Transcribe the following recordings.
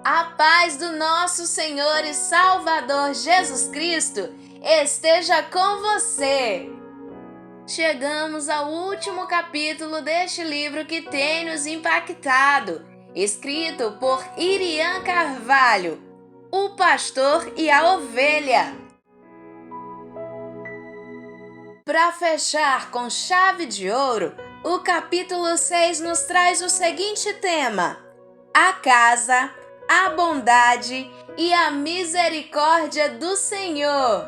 A paz do nosso Senhor e Salvador Jesus Cristo esteja com você! Chegamos ao último capítulo deste livro que tem nos impactado, escrito por Irian Carvalho, O Pastor e a Ovelha. Para fechar com chave de ouro, o capítulo 6 nos traz o seguinte tema: a casa, a bondade e a misericórdia do Senhor.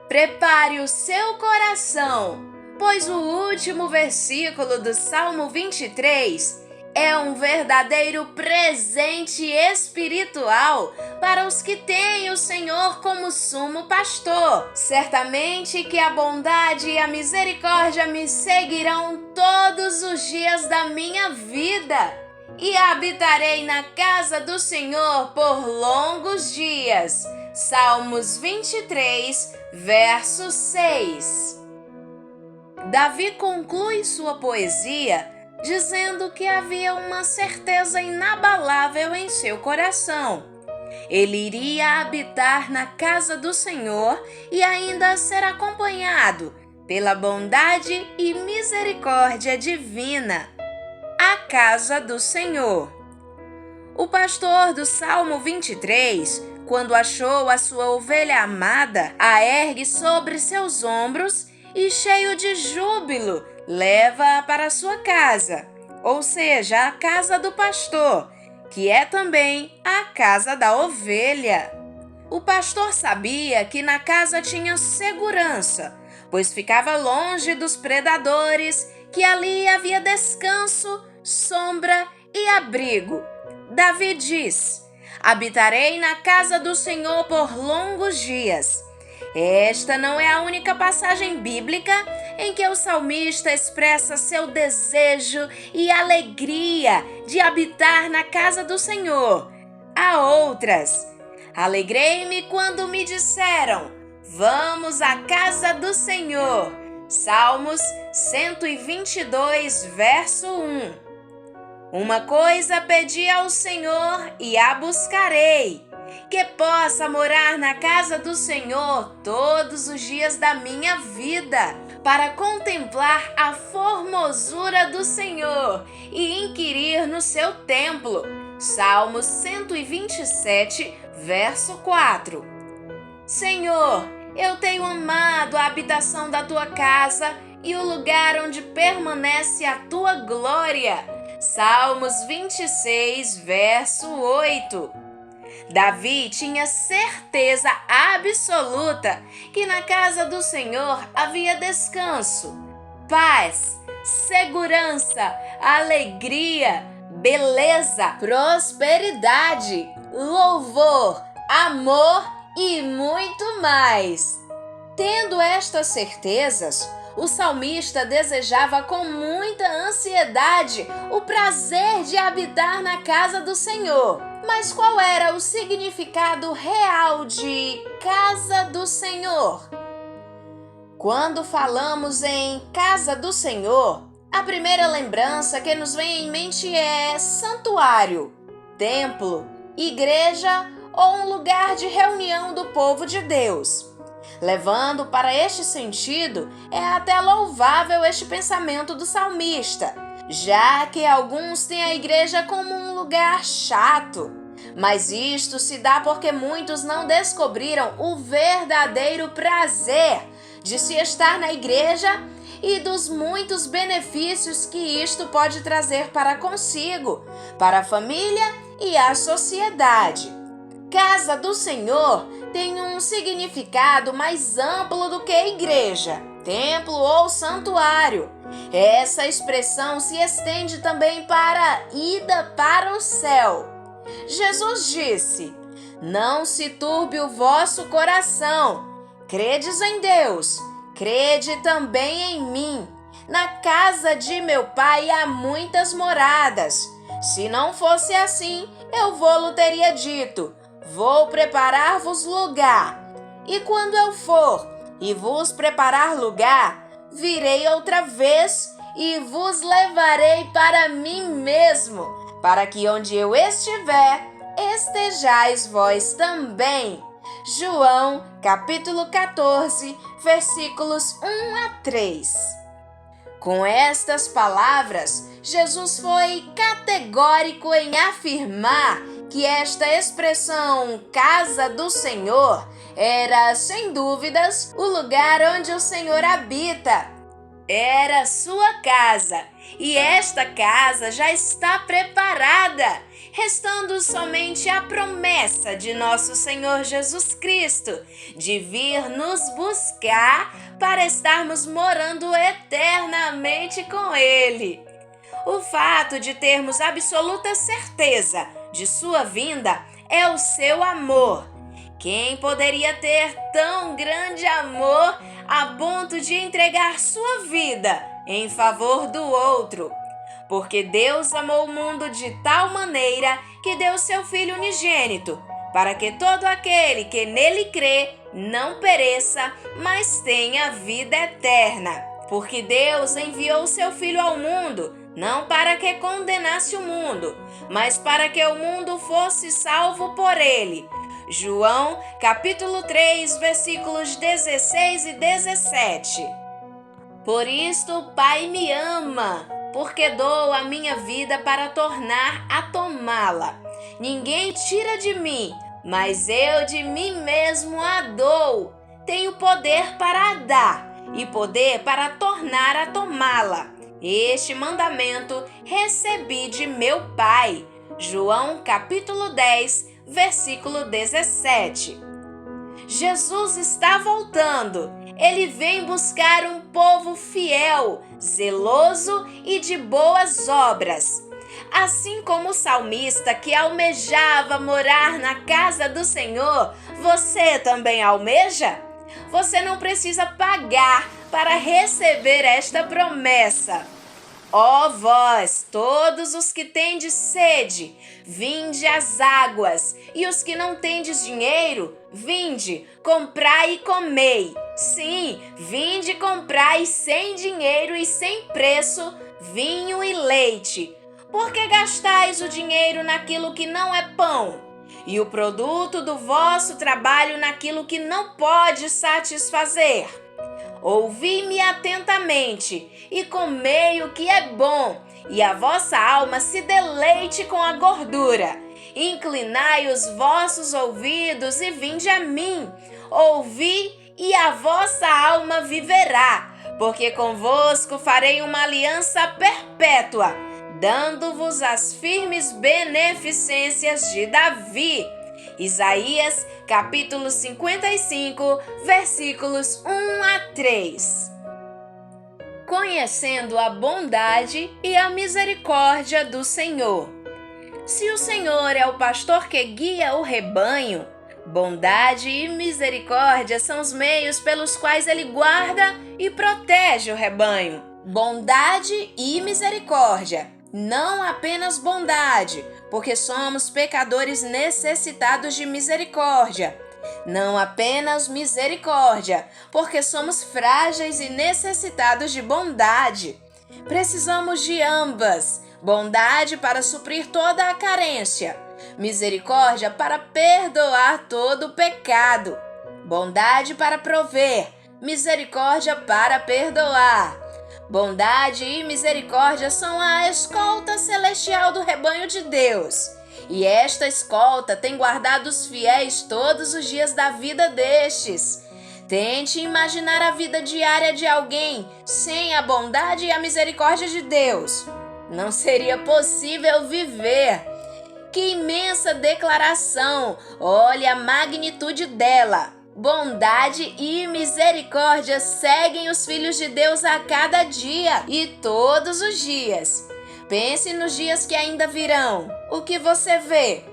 Prepare o seu coração, pois o último versículo do Salmo 23 é um verdadeiro presente espiritual para os que têm o Senhor como sumo pastor. Certamente que a bondade e a misericórdia me seguirão todos os dias da minha vida, e habitarei na casa do Senhor por longos dias. Salmos 23, verso 6. Davi conclui sua poesia dizendo que havia uma certeza inabalável em seu coração. Ele iria habitar na casa do Senhor e ainda ser acompanhado pela bondade e misericórdia divina. A casa do Senhor. O pastor do Salmo 23, quando achou a sua ovelha amada, a ergue sobre seus ombros e, cheio de júbilo, leva-a para sua casa, ou seja, a casa do pastor, que é também a casa da ovelha. O pastor sabia que na casa tinha segurança, pois ficava longe dos predadores, que ali havia descanso, sombra e abrigo. Davi diz: habitarei na casa do Senhor por longos dias. Esta não é a única passagem bíblica em que o salmista expressa seu desejo e alegria de habitar na casa do Senhor. Há outras. Alegrei-me quando me disseram: vamos à casa do Senhor. Salmos 122, verso 1. Uma coisa pedi ao Senhor e a buscarei, que possa morar na casa do Senhor todos os dias da minha vida, para contemplar a formosura do Senhor e inquirir no seu templo. Salmos 127, verso 4. Senhor, eu tenho amado a habitação da tua casa e o lugar onde permanece a tua glória. Salmos 26, verso 8. Davi tinha certeza absoluta que na casa do Senhor havia descanso, paz, segurança, alegria, beleza, prosperidade, louvor, amor e muito mais. Tendo estas certezas, o salmista desejava com muita ansiedade o prazer de habitar na casa do Senhor. Mas qual era o significado real de casa do Senhor? Quando falamos em casa do Senhor, a primeira lembrança que nos vem em mente é santuário, templo, igreja ou um lugar de reunião do povo de Deus. Levando para este sentido, é até louvável este pensamento do salmista, já que alguns têm a igreja como um lugar chato. Mas isto se dá porque muitos não descobriram o verdadeiro prazer de se estar na igreja e dos muitos benefícios que isto pode trazer para consigo, para a família e a sociedade. Casa do Senhor tem um significado mais amplo do que igreja, templo ou santuário. Essa expressão se estende também para ida para o céu. Jesus disse: não se turbe o vosso coração. Credes em Deus, crede também em mim. Na casa de meu pai há muitas moradas. Se não fosse assim, eu vou-lo teria dito: Vou preparar-vos lugar. E quando eu for e vos preparar lugar, virei outra vez e vos levarei para mim mesmo, para que onde eu estiver, estejais vós também. João, capítulo 14, versículos 1 a 3. Com estas palavras, Jesus foi categórico em afirmar que esta expressão casa do Senhor era, sem dúvidas, o lugar onde o Senhor habita. Era sua casa, e esta casa já está preparada, restando somente a promessa de nosso Senhor Jesus Cristo de vir nos buscar para estarmos morando eternamente com Ele. O fato de termos absoluta certeza de sua vinda é o seu amor. Quem poderia ter tão grande amor a ponto de entregar sua vida em favor do outro? Porque Deus amou o mundo de tal maneira que deu seu Filho unigênito, para que todo aquele que nele crê não pereça, mas tenha vida eterna. Porque Deus enviou seu Filho ao mundo, não para que condenasse o mundo, mas para que o mundo fosse salvo por ele. João, capítulo 3, versículos 16 e 17. Por isto o Pai me ama, porque dou a minha vida para tornar a tomá-la. Ninguém tira de mim, mas eu de mim mesmo a dou. Tenho poder para a dar e poder para tornar a tomá-la. Este mandamento recebi de meu Pai. João, capítulo 10, versículo 17. Jesus está voltando. Ele vem buscar um povo fiel, zeloso e de boas obras. Assim como o salmista que almejava morar na casa do Senhor, você também almeja? Você não precisa pagar para receber esta promessa. Ó vós, todos os que tendes sede, vinde às águas, e os que não tendes dinheiro, vinde, comprai e comei. Sim, vinde comprai sem dinheiro e sem preço, vinho e leite. Por que gastais o dinheiro naquilo que não é pão, e o produto do vosso trabalho naquilo que não pode satisfazer? Ouvi-me atentamente e comei o que é bom, e a vossa alma se deleite com a gordura. Inclinai os vossos ouvidos e vinde a mim. Ouvi, e a vossa alma viverá, porque convosco farei uma aliança perpétua, dando-vos as firmes beneficências de Davi. Isaías, capítulo 55, versículos 1 a 3. Conhecendo a bondade e a misericórdia do Senhor. Se o Senhor é o pastor que guia o rebanho, bondade e misericórdia são os meios pelos quais ele guarda e protege o rebanho. Bondade e misericórdia. Não apenas bondade, porque somos pecadores necessitados de misericórdia. Não apenas misericórdia, porque somos frágeis e necessitados de bondade. Precisamos de ambas. Bondade para suprir toda a carência. Misericórdia para perdoar todo o pecado. Bondade para prover. Misericórdia para perdoar. Bondade e misericórdia são a escolta celestial do rebanho de Deus. E esta escolta tem guardado os fiéis todos os dias da vida destes. Tente imaginar a vida diária de alguém sem a bondade e a misericórdia de Deus. Não seria possível viver. Que imensa declaração! Olhe a magnitude dela. Bondade e misericórdia seguem os filhos de Deus a cada dia e todos os dias. Pense nos dias que ainda virão. O que você vê?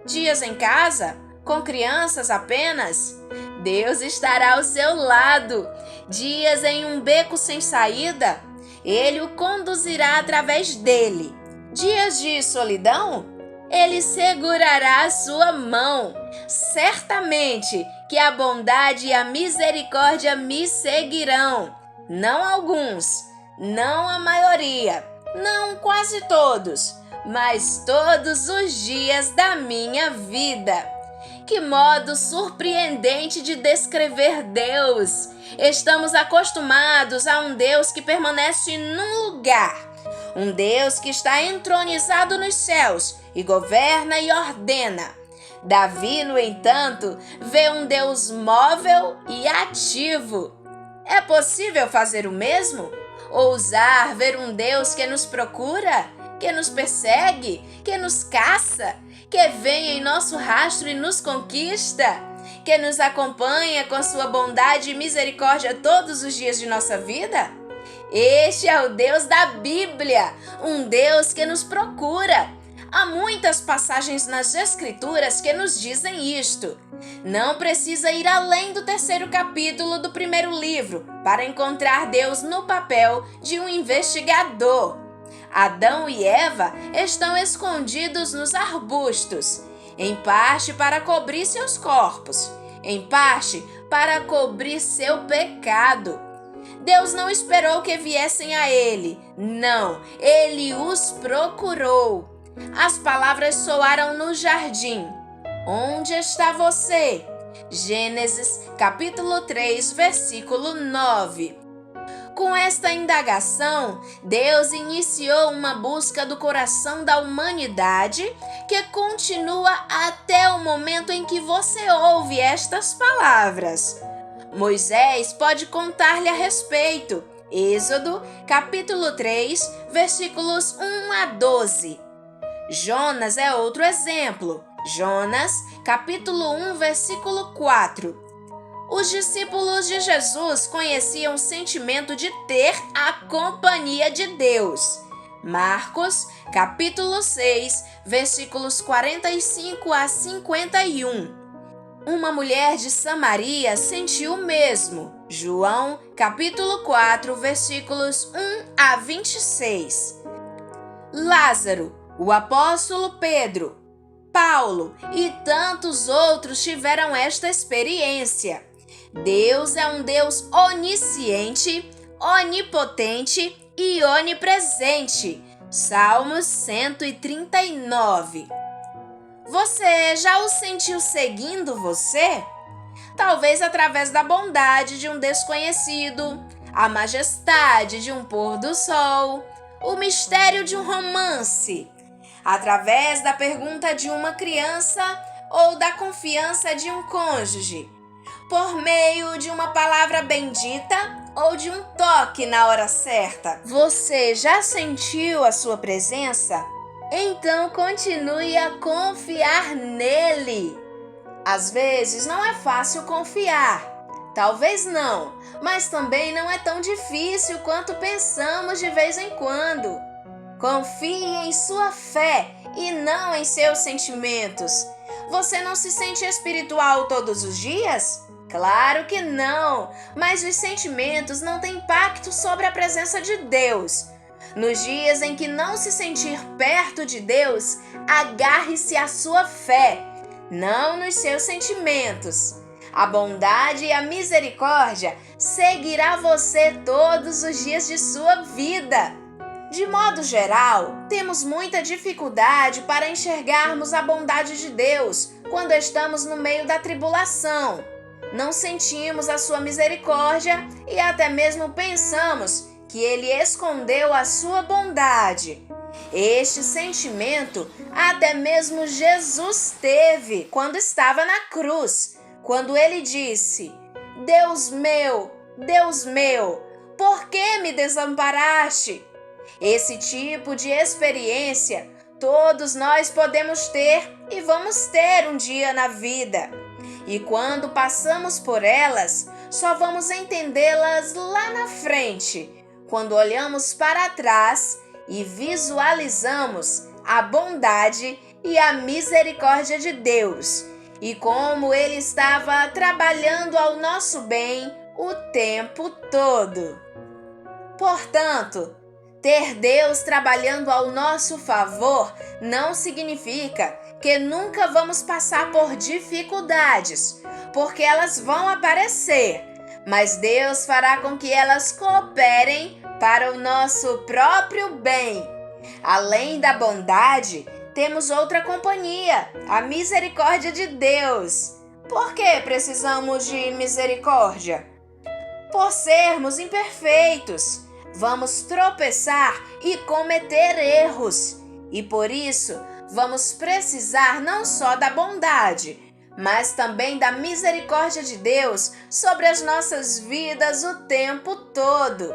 Dias em casa? Com crianças apenas? Deus estará ao seu lado. Dias em um beco sem saída? Ele o conduzirá através dele. Dias de solidão? Ele segurará a sua mão. Certamente que a bondade e a misericórdia me seguirão. Não alguns, não a maioria, não quase todos, mas todos os dias da minha vida. Que modo surpreendente de descrever Deus! Estamos acostumados a um Deus que permanece num lugar, um Deus que está entronizado nos céus e governa e ordena. Davi, no entanto, vê um Deus móvel e ativo. É possível fazer o mesmo? Ousar ver um Deus que nos procura, que nos persegue, que nos caça, que vem em nosso rastro e nos conquista, que nos acompanha com sua bondade e misericórdia todos os dias de nossa vida? Este é o Deus da Bíblia, um Deus que nos procura. Há muitas passagens nas Escrituras que nos dizem isto. Não precisa ir além do 3º capítulo do 1º livro para encontrar Deus no papel de um investigador. Adão e Eva estão escondidos nos arbustos, em parte para cobrir seus corpos, em parte para cobrir seu pecado. Deus não esperou que viessem a ele, não, ele os procurou. As palavras soaram no jardim. Onde está você? Gênesis capítulo 3, versículo 9. Com esta indagação, Deus iniciou uma busca do coração da humanidade que continua até o momento em que você ouve estas palavras. Moisés pode contar-lhe a respeito. Êxodo, capítulo 3, versículos 1 a 12. Jonas é outro exemplo. Jonas, capítulo 1, versículo 4. Os discípulos de Jesus conheciam o sentimento de ter a companhia de Deus. Marcos, capítulo 6, versículos 45 a 51. Uma mulher de Samaria sentiu o mesmo. João, capítulo 4, versículos 1 a 26. Lázaro, o apóstolo Pedro, Paulo e tantos outros tiveram esta experiência. Deus é um Deus onisciente, onipotente e onipresente. Salmos 139. Você já o sentiu seguindo você? Talvez através da bondade de um desconhecido, a majestade de um pôr do sol, o mistério de um romance, através da pergunta de uma criança ou da confiança de um cônjuge, por meio de uma palavra bendita ou de um toque na hora certa. Você já sentiu a sua presença? Então continue a confiar nele. Às vezes não é fácil confiar. Talvez não, mas também não é tão difícil quanto pensamos de vez em quando. Confie em sua fé e não em seus sentimentos. Você não se sente espiritual todos os dias? Claro que não, mas os sentimentos não têm impacto sobre a presença de Deus. Nos dias em que não se sentir perto de Deus, agarre-se à sua fé, não nos seus sentimentos. A bondade e a misericórdia seguirá você todos os dias de sua vida. De modo geral, temos muita dificuldade para enxergarmos a bondade de Deus quando estamos no meio da tribulação. Não sentimos a sua misericórdia e até mesmo pensamos que Ele escondeu a sua bondade. Este sentimento até mesmo Jesus teve quando estava na cruz, quando Ele disse: Deus meu, por que me desamparaste? Esse tipo de experiência todos nós podemos ter e vamos ter um dia na vida. E quando passamos por elas, só vamos entendê-las lá na frente, quando olhamos para trás e visualizamos a bondade e a misericórdia de Deus e como Ele estava trabalhando ao nosso bem o tempo todo. Portanto, Ter Deus trabalhando ao nosso favor não significa que nunca vamos passar por dificuldades, porque elas vão aparecer, mas Deus fará com que elas cooperem para o nosso próprio bem. Além da bondade, temos outra companhia, a misericórdia de Deus. Por que precisamos de misericórdia? Por sermos imperfeitos, vamos tropeçar e cometer erros. E por isso, vamos precisar não só da bondade, mas também da misericórdia de Deus sobre as nossas vidas o tempo todo.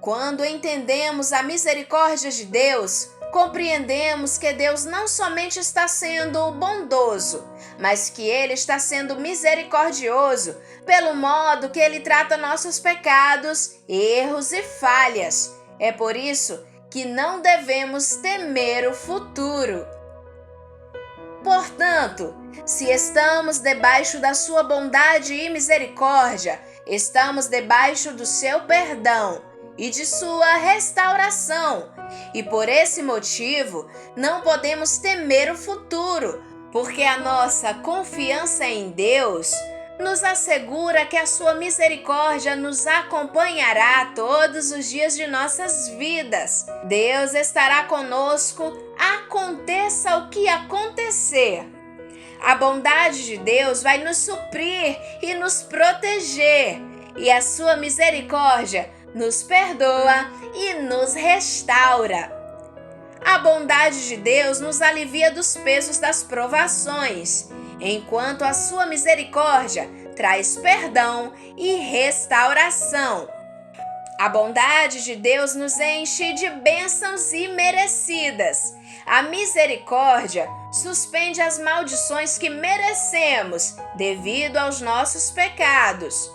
Quando entendemos a misericórdia de Deus, compreendemos que Deus não somente está sendo bondoso, mas que Ele está sendo misericordioso pelo modo que Ele trata nossos pecados, erros e falhas. É por isso que não devemos temer o futuro. Portanto, se estamos debaixo da sua bondade e misericórdia, estamos debaixo do seu perdão e de sua restauração. E por esse motivo, não podemos temer o futuro, porque a nossa confiança em Deus nos assegura que a sua misericórdia nos acompanhará todos os dias de nossas vidas. Deus estará conosco, aconteça o que acontecer. A bondade de Deus vai nos suprir e nos proteger, e a sua misericórdia nos perdoa e nos restaura. A bondade de Deus nos alivia dos pesos das provações, enquanto a sua misericórdia traz perdão e restauração. A bondade de Deus nos enche de bênçãos imerecidas. A misericórdia suspende as maldições que merecemos devido aos nossos pecados.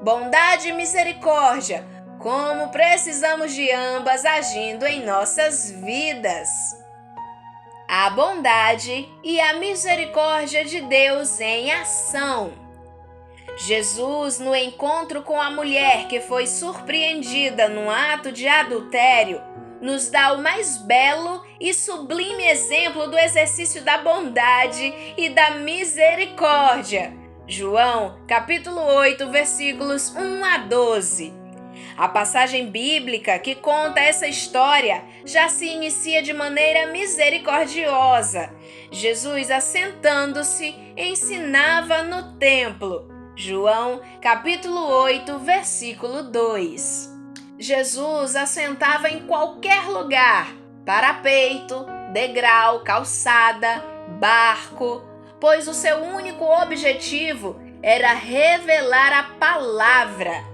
Bondade e misericórdia, como precisamos de ambas agindo em nossas vidas. A bondade e a misericórdia de Deus em ação. Jesus, no encontro com a mulher que foi surpreendida num ato de adultério, nos dá o mais belo e sublime exemplo do exercício da bondade e da misericórdia. João, capítulo 8, versículos 1 a 12. A passagem bíblica que conta essa história já se inicia de maneira misericordiosa. Jesus, assentando-se, ensinava no templo. João, capítulo 8, versículo 2. Jesus assentava em qualquer lugar, parapeito, degrau, calçada, barco, pois o seu único objetivo era revelar a palavra.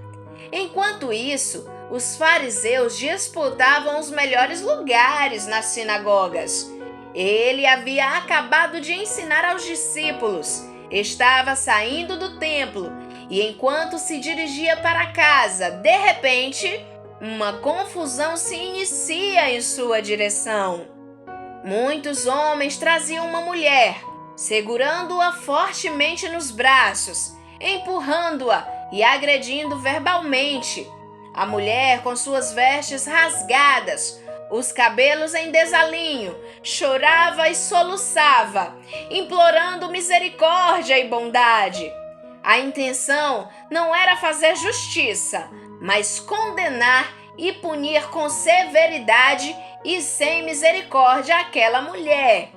Enquanto isso, os fariseus disputavam os melhores lugares nas sinagogas. Ele havia acabado de ensinar aos discípulos, estava saindo do templo e, enquanto se dirigia para casa, de repente, uma confusão se inicia em sua direção. Muitos homens traziam uma mulher, segurando-a fortemente nos braços, empurrando-a e agredindo verbalmente. A mulher, com suas vestes rasgadas, os cabelos em desalinho, chorava e soluçava, implorando misericórdia e bondade. A intenção não era fazer justiça, mas condenar e punir com severidade e sem misericórdia aquela mulher.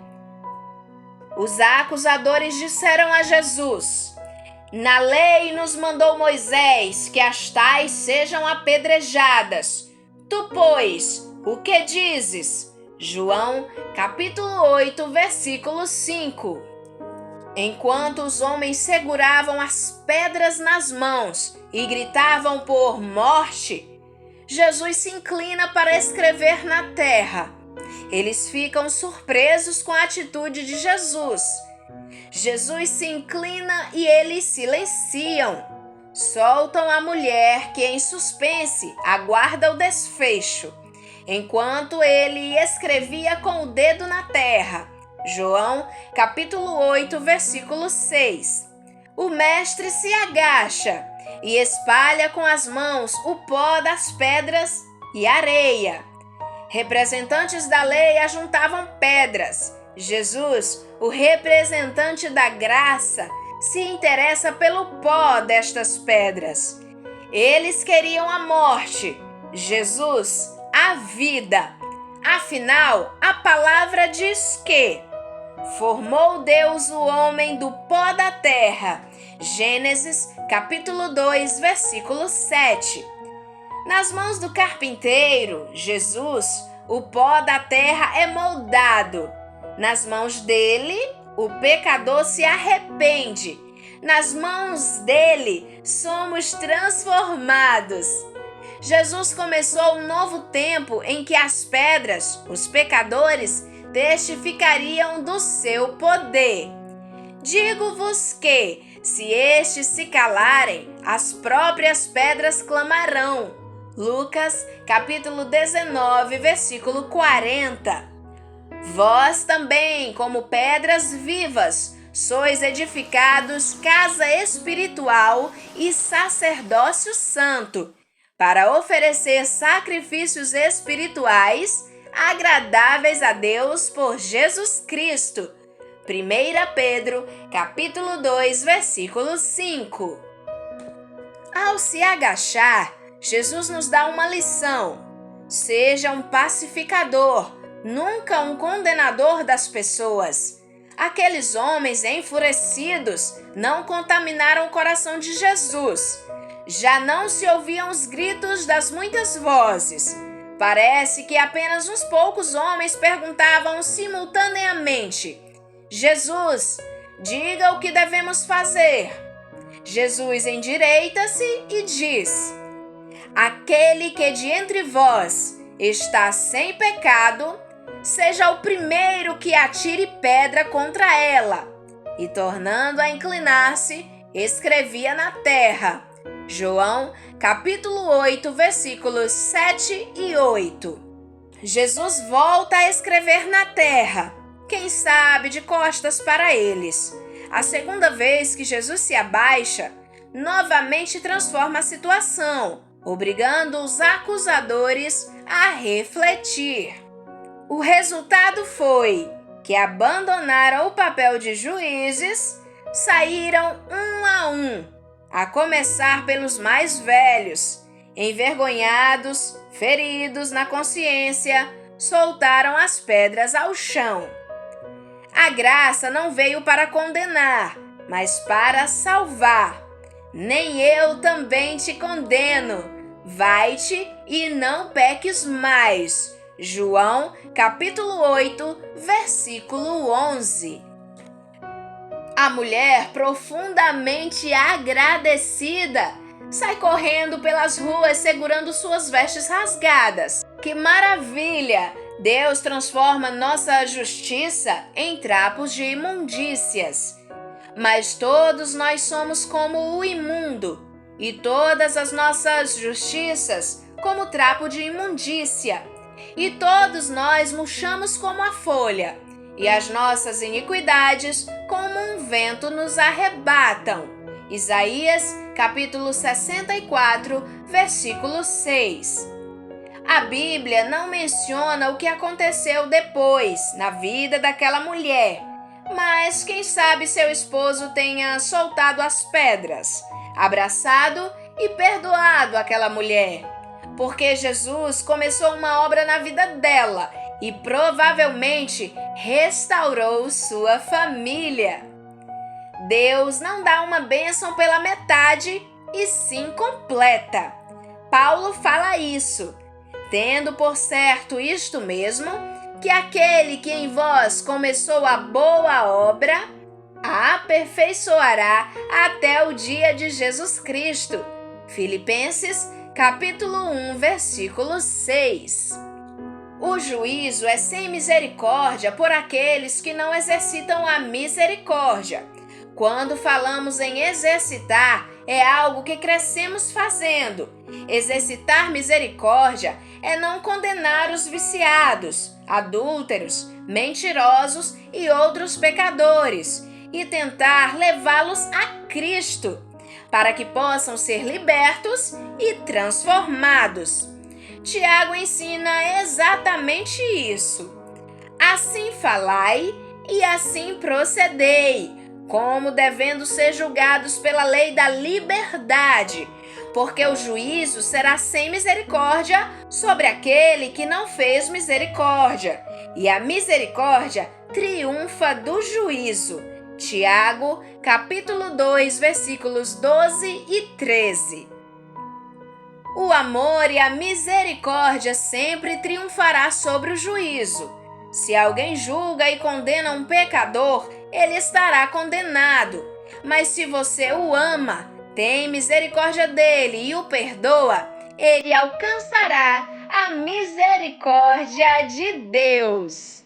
Os acusadores disseram a Jesus: "Na lei nos mandou Moisés que as tais sejam apedrejadas. Tu, pois, o que dizes?" João, capítulo 8, versículo 5. Enquanto os homens seguravam as pedras nas mãos e gritavam por morte, Jesus se inclina para escrever na terra. Eles ficam surpresos com a atitude de Jesus. Jesus se inclina e eles silenciam. Soltam a mulher que, em suspense, aguarda o desfecho, enquanto ele escrevia com o dedo na terra. João, capítulo 8, versículo 6. O mestre se agacha e espalha com as mãos o pó das pedras e areia. Representantes da lei ajuntavam pedras. Jesus, o representante da graça, se interessa pelo pó destas pedras. Eles queriam a morte, Jesus, a vida. Afinal, a palavra diz que formou Deus o homem do pó da terra. Gênesis, capítulo 2, versículo 7. Nas mãos do carpinteiro, Jesus, o pó da terra é moldado. Nas mãos dele, o pecador se arrepende. Nas mãos dele, somos transformados. Jesus começou um novo tempo em que as pedras, os pecadores, testificariam do seu poder. Digo-vos que, se estes se calarem, as próprias pedras clamarão. Lucas, capítulo 19, versículo 40. Vós também, como pedras vivas, sois edificados casa espiritual e sacerdócio santo, para oferecer sacrifícios espirituais agradáveis a Deus por Jesus Cristo. 1 Pedro, capítulo 2, versículo 5. Ao se agachar, Jesus nos dá uma lição. Seja um pacificador, nunca um condenador das pessoas. Aqueles homens enfurecidos não contaminaram o coração de Jesus. Já não se ouviam os gritos das muitas vozes. Parece que apenas uns poucos homens perguntavam simultaneamente: Jesus, diga o que devemos fazer. Jesus endireita-se e diz: aquele que de entre vós está sem pecado, seja o primeiro que atire pedra contra ela. E tornando a inclinar-se, escrevia na terra. João, capítulo 8, versículos 7 e 8. Jesus volta a escrever na terra, quem sabe de costas para eles. A segunda vez que Jesus se abaixa, novamente transforma a situação, obrigando os acusadores a refletir. O resultado foi que abandonaram o papel de juízes, saíram um a um, a começar pelos mais velhos. Envergonhados, feridos na consciência, soltaram as pedras ao chão. A graça não veio para condenar, mas para salvar. Nem eu também te condeno. Vai-te e não peques mais. João, capítulo 8, versículo 11. A mulher, profundamente agradecida, sai correndo pelas ruas segurando suas vestes rasgadas. Que maravilha! Deus transforma nossa justiça em trapos de imundícias. Mas todos nós somos como o imundo, e todas as nossas justiças como trapo de imundícia. E todos nós murchamos como a folha, e as nossas iniquidades como um vento nos arrebatam. Isaías, capítulo 64, versículo 6. A Bíblia não menciona o que aconteceu depois, na vida daquela mulher, mas quem sabe seu esposo tenha soltado as pedras, abraçado e perdoado aquela mulher, porque Jesus começou uma obra na vida dela e provavelmente restaurou sua família. Deus não dá uma bênção pela metade, e sim completa. Paulo fala isso, tendo por certo isto mesmo, que aquele que em vós começou a boa obra, a aperfeiçoará até o dia de Jesus Cristo. Filipenses, capítulo 1, versículo 6. O juízo é sem misericórdia por aqueles que não exercitam a misericórdia. Quando falamos em exercitar, é algo que crescemos fazendo. Exercitar misericórdia é não condenar os viciados, adúlteros, mentirosos e outros pecadores, e tentar levá-los a Cristo, para que possam ser libertos e transformados. Tiago ensina exatamente isso. Assim falai e assim procedei, como devendo ser julgados pela lei da liberdade, porque o juízo será sem misericórdia sobre aquele que não fez misericórdia, e a misericórdia triunfa do juízo. Tiago, capítulo 2, versículos 12 e 13. O amor e a misericórdia sempre triunfará sobre o juízo. Se alguém julga e condena um pecador, ele estará condenado. Mas se você o ama, tem misericórdia dele e o perdoa, ele alcançará a misericórdia de Deus.